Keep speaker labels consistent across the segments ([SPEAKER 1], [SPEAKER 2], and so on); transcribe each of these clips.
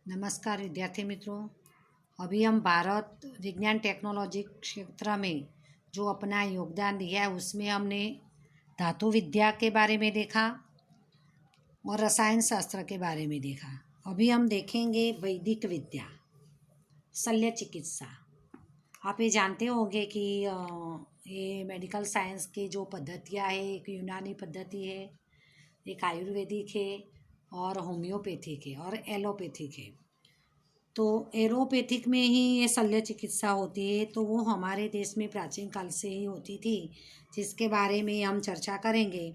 [SPEAKER 1] नमस्कार विद्यार्थी मित्रों। अभी हम भारत विज्ञान टेक्नोलॉजी क्षेत्र में जो अपना योगदान दिया है उसमें हमने धातु विद्या के बारे में देखा और रसायन शास्त्र के बारे में देखा। अभी हम देखेंगे वैदिक विद्या, शल्य चिकित्सा। आप ये जानते होंगे कि ये मेडिकल साइंस की जो पद्धतियाँ है, एक यूनानी पद्धति है, एक आयुर्वेदिक है और होम्योपैथिक है और एलोपैथिक है। तो एलोपैथिक में ही ये शल्य चिकित्सा होती है, तो वो हमारे देश में प्राचीन काल से ही होती थी, जिसके बारे में हम चर्चा करेंगे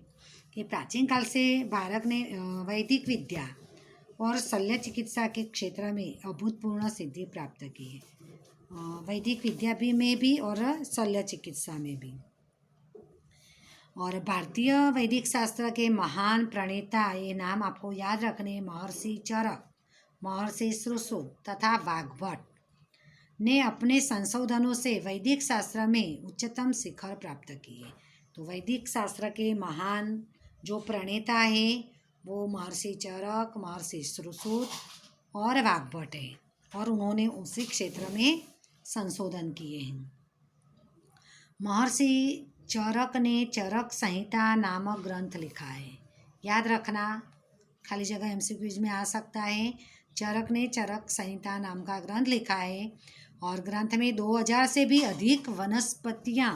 [SPEAKER 1] कि प्राचीन काल से भारत ने वैदिक विद्या और शल्य चिकित्सा के क्षेत्र में अभूतपूर्व सिद्धि प्राप्त की है। वैदिक विद्या भी में भी और शल्य चिकित्सा में भी। और भारतीय वैदिक शास्त्र के महान प्रणेता, ये नाम आपको याद रखने, महर्षि चरक, महर्षि सुश्रुत तथा वाग्भट ने अपने संशोधनों से वैदिक शास्त्र में उच्चतम शिखर प्राप्त किए। तो वैदिक शास्त्र के महान जो प्रणेता है वो महर्षि चरक, महर्षि सुश्रुत और वाग्भट है, और उन्होंने उसी क्षेत्र में संशोधन किए हैं। महर्षि चरक ने चरक संहिता नामक ग्रंथ लिखा है। याद रखना, खाली जगह एमसीक्यूज में आ सकता है। चरक ने चरक संहिता नाम का ग्रंथ लिखा है और ग्रंथ में 2000 से भी अधिक वनस्पतियाँ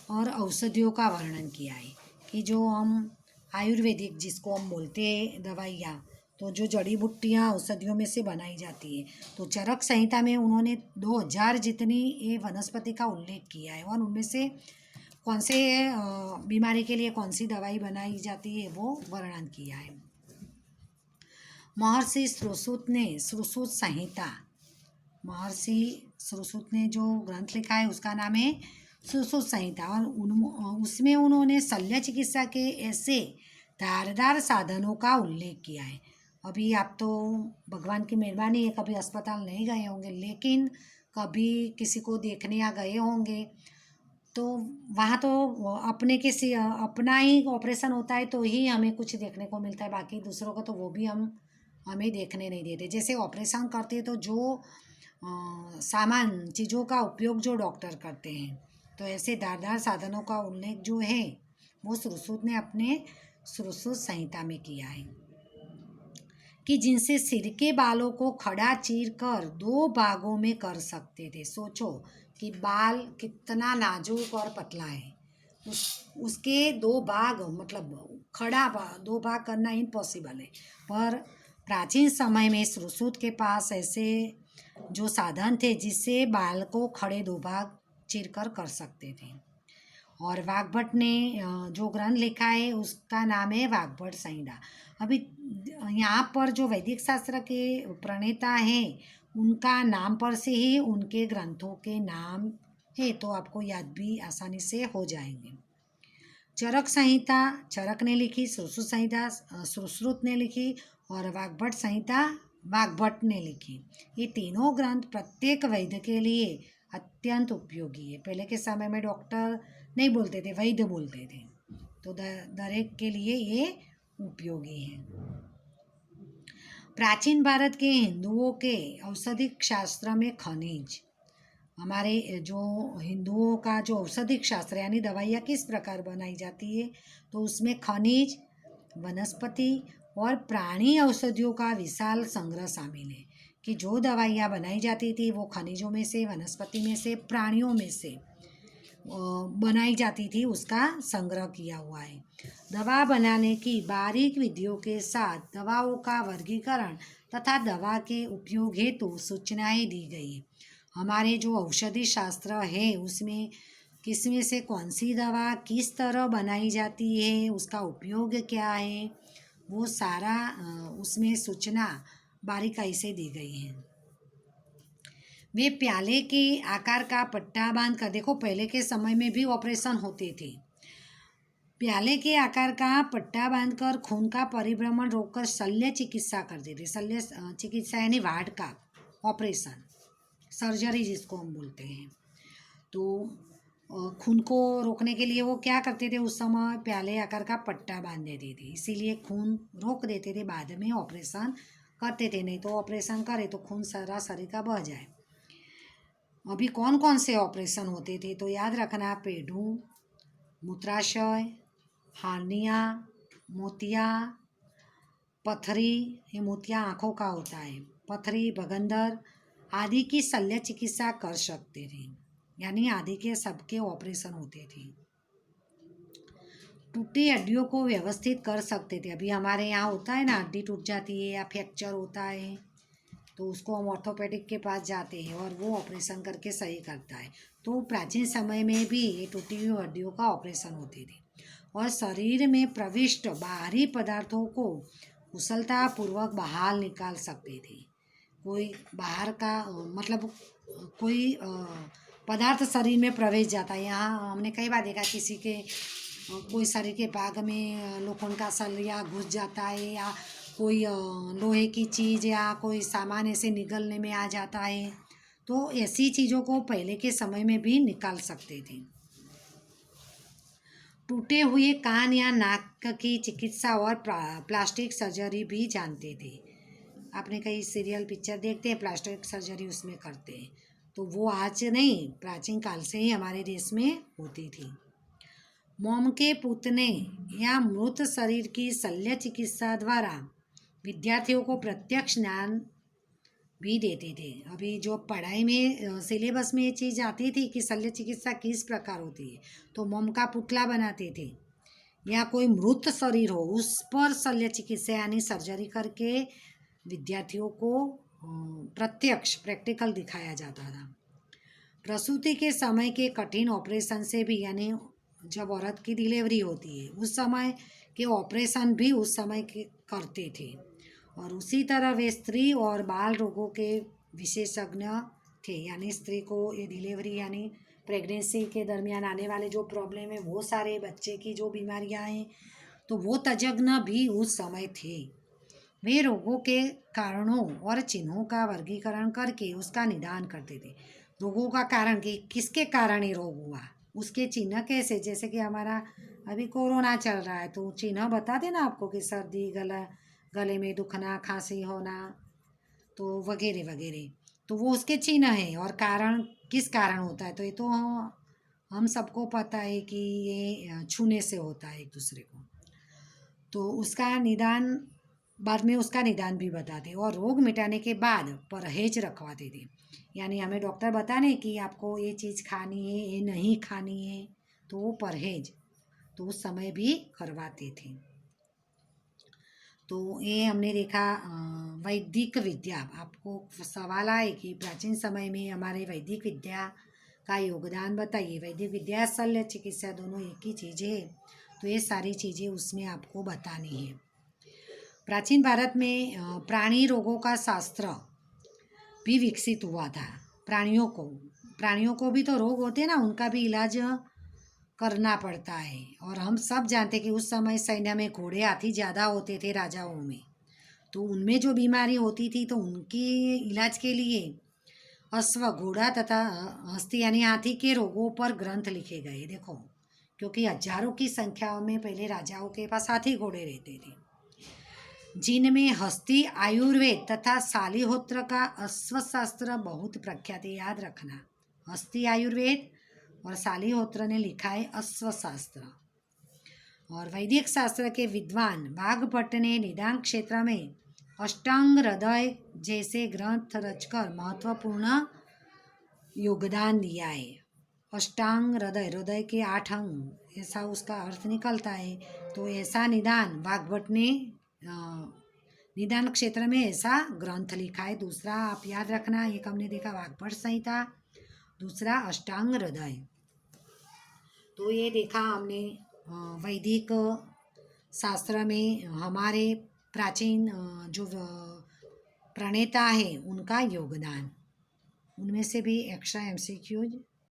[SPEAKER 1] और औषधियों का वर्णन किया है कि जो हम आयुर्वेदिक जिसको हम बोलते हैं दवाइयाँ, तो जो जड़ी बूटियाँ औषधियों में से बनाई जाती है, तो चरक संहिता में उन्होंने 2000 जितनी ये वनस्पति का उल्लेख किया है और उनमें से कौन से बीमारी के लिए कौन सी दवाई बनाई जाती है वो वर्णन किया है। महर्षि सुश्रुत ने सुश्रुत संहिता, महर्षि सुश्रुत ने जो ग्रंथ लिखा है उसका नाम है सुश्रुत संहिता, और उसमें उन्होंने शल्य चिकित्सा के ऐसे धारदार साधनों का उल्लेख किया है। अभी आप तो भगवान की मेहरबानी है कभी अस्पताल नहीं गए होंगे, लेकिन कभी किसी को देखने या गए होंगे, तो वहाँ तो अपना ही ऑपरेशन होता है तो ही हमें कुछ देखने को मिलता है, बाकी दूसरों को तो वो भी हमें देखने नहीं देते। जैसे ऑपरेशन करते हैं तो जो सामान चीज़ों का उपयोग जो डॉक्टर करते हैं, तो ऐसे धारदार साधनों का उल्लेख जो है वो सुश्रुत ने अपने सुश्रुत संहिता में किया है कि जिनसे सिर के बालों को खड़ा चीर कर 2 भागों में कर सकते थे। सोचो कि बाल कितना नाजुक और पतला है, उसके 2 भाग मतलब खड़ा 2 भाग करना इम्पॉसिबल है, पर प्राचीन समय में सुश्रुत के पास ऐसे जो साधन थे जिससे बाल को खड़े 2 भाग चीरकर कर सकते थे। और वाग्भट ने जो ग्रंथ लिखा है उसका नाम है वाग्भट संहिता। अभी यहाँ पर जो वैदिक शास्त्र के प्रणेता हैं उनका नाम पर से ही उनके ग्रंथों के नाम है, तो आपको याद भी आसानी से हो जाएंगे। चरक संहिता चरक ने लिखी, सुश्रुत संहिता सुश्रुत ने लिखी और वाग्भट संहिता वाग्भट ने लिखी। ये तीनों ग्रंथ प्रत्येक वैद्य के लिए अत्यंत उपयोगी है। पहले के समय में डॉक्टर नहीं बोलते थे, वैद्य बोलते थे, तो दरेक के लिए ये उपयोगी है। प्राचीन भारत के हिंदुओं के औषधिक शास्त्र में खनिज, हमारे जो हिंदुओं का जो औषधिक शास्त्र यानी दवाइयाँ किस प्रकार बनाई जाती है, तो उसमें खनिज, वनस्पति और प्राणी औषधियों का विशाल संग्रह शामिल है कि जो दवाइयाँ बनाई जाती थी वो खनिजों में से, वनस्पति में से, प्राणियों में से बनाई जाती थी, उसका संग्रह किया हुआ है। दवा बनाने की बारीक विधियों के साथ दवाओं का वर्गीकरण तथा दवा के उपयोग हेतु सूचनाएं दी गई है। हमारे जो औषधि शास्त्र है उसमें किसमें से कौन सी दवा किस तरह बनाई जाती है, उसका उपयोग क्या है, वो सारा उसमें सूचना बारीकाई से दी गई है। वे प्याले के आकार का पट्टा बांध कर, देखो पहले के समय में भी ऑपरेशन होते थे, प्याले के आकार का पट्टा बांधकर खून का परिभ्रमण रोककर शल्य चिकित्सा करते थे। शल्य चिकित्सा यानी वार्ड का ऑपरेशन, सर्जरी जिसको हम बोलते हैं। तो खून को रोकने के लिए वो क्या करते थे, उस समय प्याले आकार का पट्टा बांध देते थे, इसीलिए खून रोक देते थे, बाद में ऑपरेशन करते थे, नहीं तो ऑपरेशन करे तो खून सारा शरीर का बह जाए। अभी कौन कौन से ऑपरेशन होते थे तो याद रखना, पेडू, मूत्राशय, हार्निया, मोतिया, पथरी, ये मोतिया आँखों का होता है, पथरी, बगंदर आदि की शल्य चिकित्सा कर सकते थे, यानी आदि के सबके ऑपरेशन होते थे। टूटी हड्डियों को व्यवस्थित कर सकते थे। अभी हमारे यहाँ होता है ना, हड्डी टूट जाती है या फ्रैक्चर होता है तो उसको हम ऑर्थोपेडिक के पास जाते हैं और वो ऑपरेशन करके सही करता है। तो प्राचीन समय में भी ये टूटी हुई हड्डियों का ऑपरेशन होते थे और शरीर में प्रविष्ट बाहरी पदार्थों को कुशलतापूर्वक बाहर निकाल सकते थे। कोई बाहर का मतलब कोई पदार्थ शरीर में प्रवेश जाता है। यहाँ हमने कई बार देखा किसी के कोई शरीर के भाग में लोखंड का सलिया घुस जाता है या कोई लोहे की चीज़ या कोई सामान ऐसे निगलने में आ जाता है, तो ऐसी चीज़ों को पहले के समय में भी निकाल सकते थे। टूटे हुए कान या नाक की चिकित्सा और प्लास्टिक सर्जरी भी जानते थे। आपने कई सीरियल पिक्चर देखते हैं, प्लास्टिक सर्जरी उसमें करते हैं, तो वो आज नहीं, प्राचीन काल से ही हमारे देश में होती थी। मोम के पूतने या मृत शरीर की शल्य चिकित्सा द्वारा विद्यार्थियों को प्रत्यक्ष ज्ञान भी देते थे। अभी जो पढ़ाई में सिलेबस में ये चीज़ आती थी कि शल्य चिकित्सा किस प्रकार होती है, तो मोम का पुतला बनाते थे या कोई मृत शरीर हो उस पर शल्य चिकित्सा यानी सर्जरी करके विद्यार्थियों को प्रत्यक्ष प्रैक्टिकल दिखाया जाता था। प्रसूति के समय के कठिन ऑपरेशन से भी, यानी जब औरत की डिलीवरी होती है उस समय के ऑपरेशन भी उस समय के करते थे और उसी तरह वे स्त्री और बाल रोगों के विशेषज्ञ थे। यानी स्त्री को ये डिलीवरी यानी प्रेगनेंसी के दरमियान आने वाले जो प्रॉब्लम है, वो सारे बच्चे की जो बीमारियां हैं, तो वो तज्ञ भी उस समय थे। वे रोगों के कारणों और चिन्हों का वर्गीकरण करके उसका निदान करते थे। रोगों का कारण कि किसके कारण ये रोग हुआ, उसके चिन्ह कैसे, जैसे कि हमारा अभी कोरोना चल रहा है तो चिन्ह बता देना आपको कि सर्दी, गले में दुखना, खांसी होना, तो वगैरह वगैरह, तो वो उसके चिन्ह हैं। और कारण किस कारण होता है, तो ये तो हम सबको पता है कि ये छूने से होता है एक दूसरे को, तो उसका निदान बाद में उसका निदान भी बताते और रोग मिटाने के बाद परहेज रखवाते थे। यानी हमें डॉक्टर बताने कि आपको ये चीज़ खानी है, ये नहीं खानी है, तो वो परहेज तो उस समय भी करवाते थे। तो ये हमने देखा वैदिक विद्या। आपको सवाल आए कि प्राचीन समय में हमारे वैदिक विद्या का योगदान बताइए। वैदिक विद्या शल्य चिकित्सा दोनों एक ही चीज़ है, तो ये सारी चीज़ें उसमें आपको बतानी है। प्राचीन भारत में प्राणी रोगों का शास्त्र भी विकसित हुआ था। प्राणियों को भी तो रोग होते हैं ना, उनका भी इलाज करना पड़ता है। और हम सब जानते हैं कि उस समय सैन्य में घोड़े हाथी ज़्यादा होते थे राजाओं में, तो उनमें जो बीमारी होती थी तो उनके इलाज के लिए अश्व, घोड़ा तथा हस्ती यानी हाथी के रोगों पर ग्रंथ लिखे गए। देखो, क्योंकि हजारों की संख्या में पहले राजाओं के पास हाथी घोड़े रहते थे, जिनमें हस्ती आयुर्वेद तथा शालिहोत्र का अश्वशास्त्र बहुत प्रख्यात है। याद रखना, हस्ती आयुर्वेद और शालिहोत्र ने लिखा है अश्वशास्त्र। और वैदिक शास्त्र के विद्वान वाघभट्ट ने निदान क्षेत्र में अष्टांग हृदय जैसे ग्रंथ रचकर महत्वपूर्ण योगदान दिया है। अष्टांग हृदय, हृदय के 8 अंग, ऐसा उसका अर्थ निकलता है। तो ऐसा निदान वाघभट्ट ने निदान क्षेत्र में ऐसा ग्रंथ लिखा है। दूसरा आप याद रखना, एक हमने देखा वाघभट्ट संहिता, दूसरा अष्टांग हृदय। तो ये देखा हमने वैदिक शास्त्र में हमारे प्राचीन जो प्रणेता है उनका योगदान। उनमें से भी एक्स्ट्रा MCQ